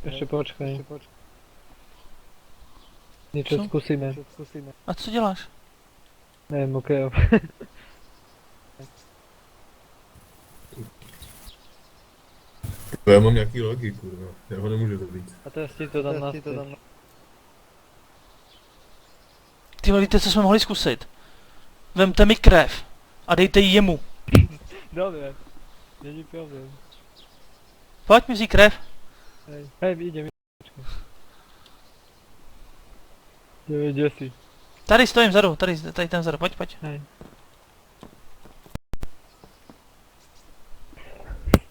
Ještě počkej. Něco zkusíme. A co děláš? Nevím, ok. Já mám nějaký logy, kurva. Já ho nemůžu dobít. A teraz ti to dám naspět. Ty vole, víte, co jsme mohli zkusit? Vemte mi krev a dejte ji jemu. Dobře. Není problém. Pojď mi vzít krev. Hej, idem. Kde jsi? Tady stojím vzadu, tady ten vzadu, pojď. Hej.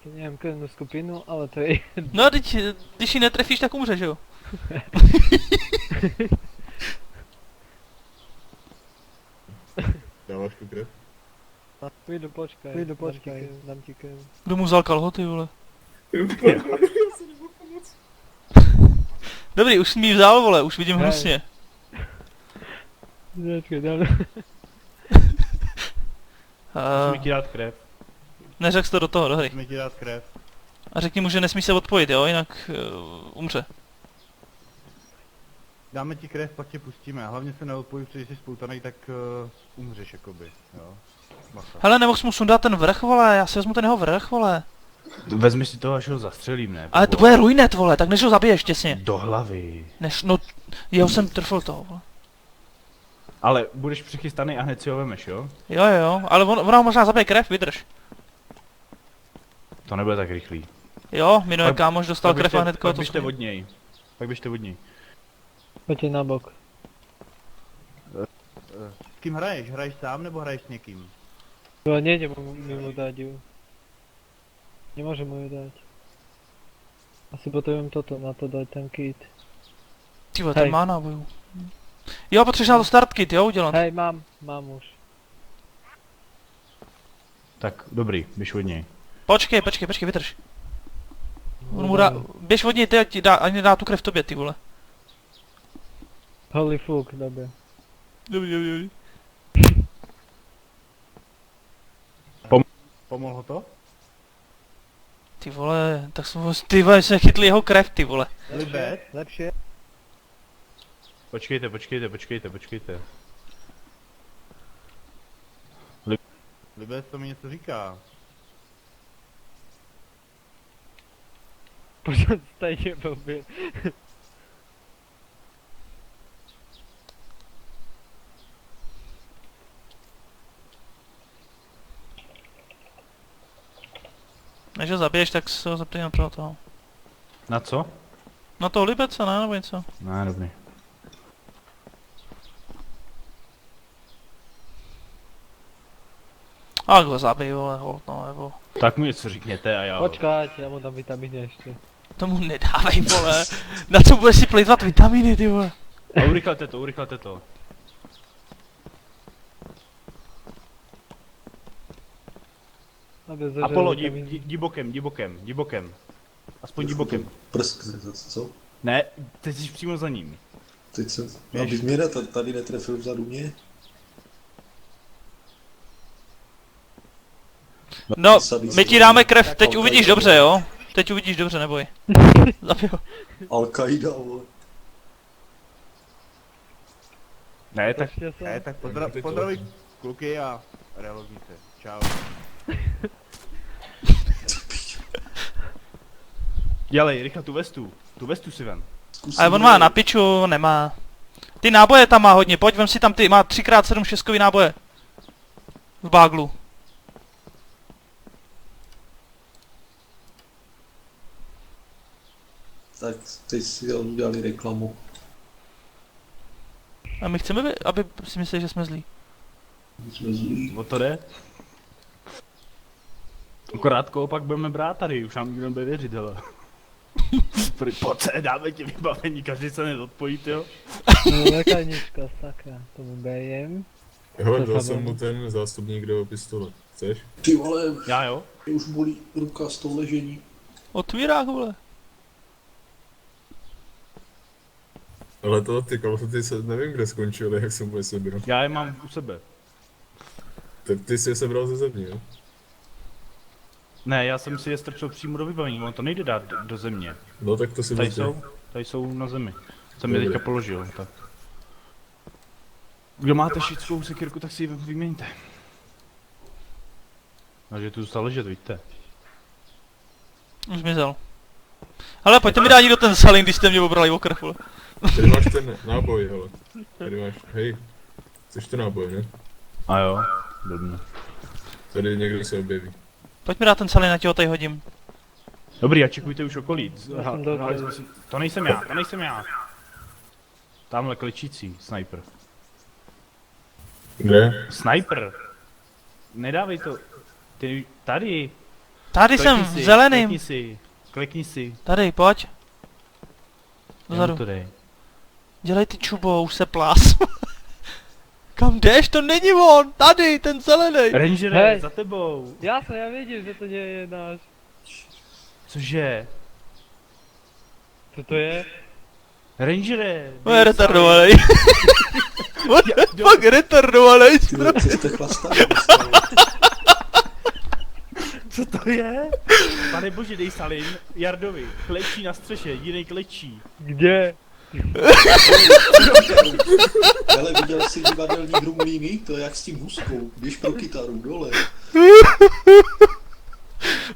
Nevím krvnou skupinu, ale to je... No, teď, když ji netrefíš, tak umře, že jo? Dáváš tu krev? Půjdu počkej, dám ti krev. Kdo mu vzal kalhoty, vole? Dobrý, už jsi mi vzal, vole, už vidím Hej. hnusně. Počkej, dám. Musíme ti dát krev. Neřek to do hry. Musíme ti dát krev. A řekni mu, že nesmí se odpojit, jo, jinak umře. Dáme ti krev, pak tě pustíme. Hlavně se neodpojí, protože jsi spoutanej, tak umřeš jakoby, jo. Bacha. Hele, nemohl jsi mu sundat ten vrch, vole, já si vezmu ten jeho vrch, vole. Vezmi si toho, až ho zastřelím, ne? Ale to bude ruinet, vole, tak než ho zabiješ těsně. Do hlavy. Než, no, jeho jsem trfil toho, vole. Ale budeš přichystaný a hned si ho vemeš, jo? Jo, ale ona ho možná zabije krev, vydrž. To nebude tak rychlý. Jo, minulý Pak- kámoš dostal krev a hned Pak to běžte od něj. Pak běžte od něj. Pojďte na bok. S kým hraješ? Hraješ sám nebo hraješ s někým? Jo, nejde mi mu dát ju. Nemôžem mu ju dať. Asi potrebujem toto, na to dať ten kit. Ty vole, Hej. ten má nábojů. Jo, potřebuješ na to start kit, jo, udělat. Hej, mám už. Tak, dobrý, běž od něj. Počkej, vydrž. On mu dá, běž od něj, ty ať ti dá, ani dá tu krev tobě, ty vole. Holy fuck, dobře. Dobrý. Pomohl ho to? Ty vole, tak jsme, ty vole, jsme chytli jeho krev, ty vole. Libet? Lepší. Počkejte. Libet to mi něco říká. Pořád stejně blbě. Než ho zabiješ, tak se ho zeptej na toho. Na co? Na toho Libece, ne, nebo něco? Ne, dobrý. A ho zabij, vole, hold, no, nebo... Tak mu něco řekněte a já... Počkať, já mu dám vitamíny ještě. Tomu nedávej, vole. Na co budeš si plejtvat vitamíny, ty vole? A urychlete to. Aby zažil Apollo, vitamíny. jdi bokem. Aspoň jdi bokem. Prskne, co? Ne, teď jsi přímo za ním. Teď jsem, Běž. abych mě tady netrefil vzadu mě. No, Sadist. my ti dáme krev, teď uvidíš dobře, jo? Teď uvidíš dobře, neboj. Zabij ho. Al-Qaida, vole. Ne, tak, Ještě se. ne, tak pozdravuj kluky a relognice. Čau. Dělej, rychle tu vestu si vem. Ale on má na piču, on nemá. Ty náboje tam má hodně, pojď, vem si tam ty, má 3x7 šestkový náboje. V báglu. Tak teď si udělali reklamu. A my chceme, aby si mysleli, že jsme zlí. My jsme zlí. O to jde? Akorát koho pak budeme brát tady, už nám nikdo nebude věřit, hele. Pojď se, dáme ti vybavení, každý se nezodpojí, jo. No, lékárnička, sakra, tomu bejem. Jo, dal jsem mu ten zástupník do pistole. Chceš? Ty vole, Já jo? mě už bolí ruka z toho ležení. Otvírák, vole. Ale to ty kalhoty se nevím kde skončily, jak jsem mu je sebral. Já je mám u sebe. Tak ty jsi je sebral ze země, jo? Ne, já jsem si je strčil přímo do vybavení, on to nejde dát do země. No tak to si Tady vezmi. tady jsou na zemi. Jsem je Dobrý. teďka položil, tak. Kdo máte šickou sekirku, tak si ji vyměňte. A že tu zůstal ležet, vidíte. Už zmizel. Ale pojďte mi dát někdo ten salin, když jste mě obrali o krv, vole. Tady máš ten náboj, hele. Tady máš, hej. Chceš ten náboj, ne? A jo, dobře. Tady někde se objeví. Pojď mi dát ten salin, já ti ho tady hodím. Dobrý, a čekujte už okolí. Já jsem dobrý. To nejsem já. Tamhle klečící, sniper. Kde? Sniper! Nedávej to. Ty, tady. Tady jsem, v zeleným. Klikni si. Tady, pojď. Jenom Dozadu. to dej. Dělej ty čubo, už se plás. Kam jdeš? To není on, tady, ten zelený. Rangere, Hej. za tebou. Já věděl, že to nie je náš. Cože? Co to je? Rangere! On je retardovaný. On je fakt retardovaný. Ty vole, co jste chlastali? Co to je? Pane bože, dej salin Jardovi. Klečí na střeše, jiný klečí. Kde? Ale viděl jsi divadelní hru Mlýny? To je jak s tím huskou. Běž pro kytaru, dole.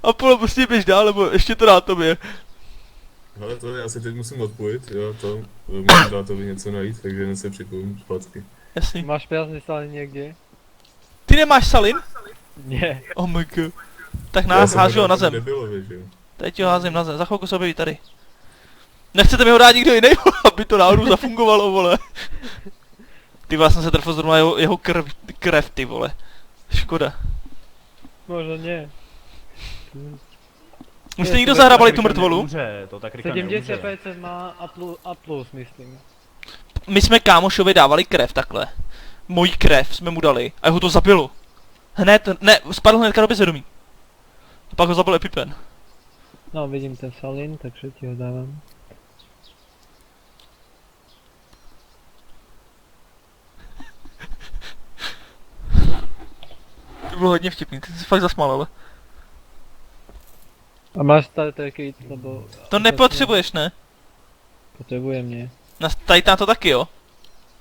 A půl prostě běž dál, nebo ještě to dá tobě. Hele, to já se teď musím odpojit, jo, to musím dát tobě něco najít, takže jen se připojím zpátky. Jasný. Máš prázdný salin někde? Ty nemáš salin? Ne. Oh my god. Tak Já nás jsem hážu ho na hodil zem. Debilovi, že jo. Teď ho házím na zem, za chvilku se objeví tady. Nechcete mi ho dát nikdo jiný, aby to náhodou zafungovalo, vole. Ty vole, já jsem se trefil zrovna jeho krev, ty vole. Škoda. Možná ne. Už jste někdo zahrávali tu mrtvolu? Neumře, to tak rychle 70 neumře. PC má a plus, myslím. My jsme kámošovi dávali krev takhle. Mojí krev jsme mu dali a jeho to zabilo. Hned, ne, spadl hnedka do bezvědomí. A pak ho zabil EpiPen. No, vidím ten salin, takže ti ho dávám. To bylo hodně vtipný, ty jsi fakt zasmál, ale. A máš starter kit, nebo... To nepotřebuješ, ne? Potřebuje mě. Tady tam to taky, jo?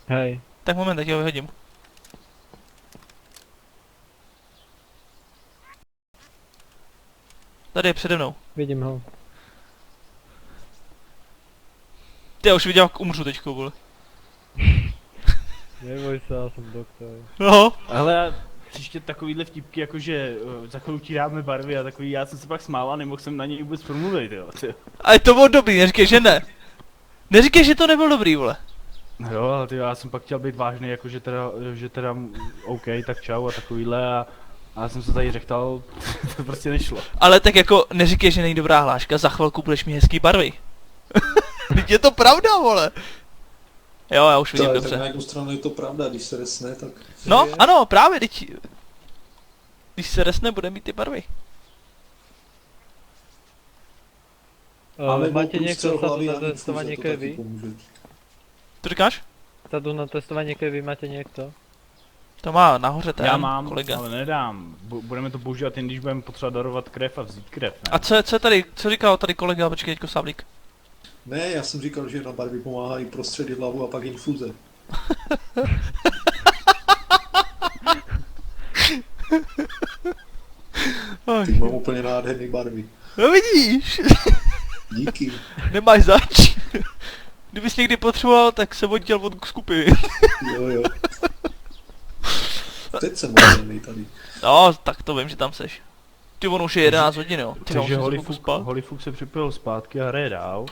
Hej. Tak moment, teď ho vyhodím. Tady je přede mnou. Vidím ho. Ty, já už viděl, jak umřu teďko, vole. Neboj se, já jsem doktor. No. Hele, příště takovýhle vtipky, jakože za chvíli ti dáme barvy a takový, já jsem se pak smál a nemohl jsem na něj vůbec promluvit, jo. Ale to bylo dobrý, neříkej, že ne. Neříkej, že to nebylo dobrý, vole. Jo, ale ty, já jsem pak chtěl být vážný, jako že teda OK, tak čau a takovýhle a já jsem se tady řechtal, to prostě nešlo. Ale tak jako, neříkej, že není dobrá hláška, za chvilku budeš mít hezký barvy. Vždyť je to pravda, vole. Jo, já už vidím Tak dobře. na jednu stranu je to pravda, když se resne, tak... No, ano, právě, teď. Když se resne, bude mít ty barvy. Máme Máte někdo sadu na a infúze, testování to taky krvi? pomůže. To říkáš? Sadu na testování krvi máte někdo? To má nahoře ten Já mám, kolega. ale nedám. Budeme to používat jen když budeme potřebovat darovat krev a vzít krev, ne? A co je tady, co říkal tady kolega, počkej, teďko Sáblík. Ne, já jsem říkal, že na barvy pomáhají prostředit hlavu a pak infuze. Ty mám úplně nádherný barvy. No vidíš, Díky. nemáš zač. Kdybys někdy potřeboval, tak se odděl od skupiny. Jo. Teď jsem moderný tady. No, tak to vím, že tam seš. Ty, on už je 11 hodin, jo. Ty, já Takže musím se spát. Holyfuk se připojil zpátky a hraje dál.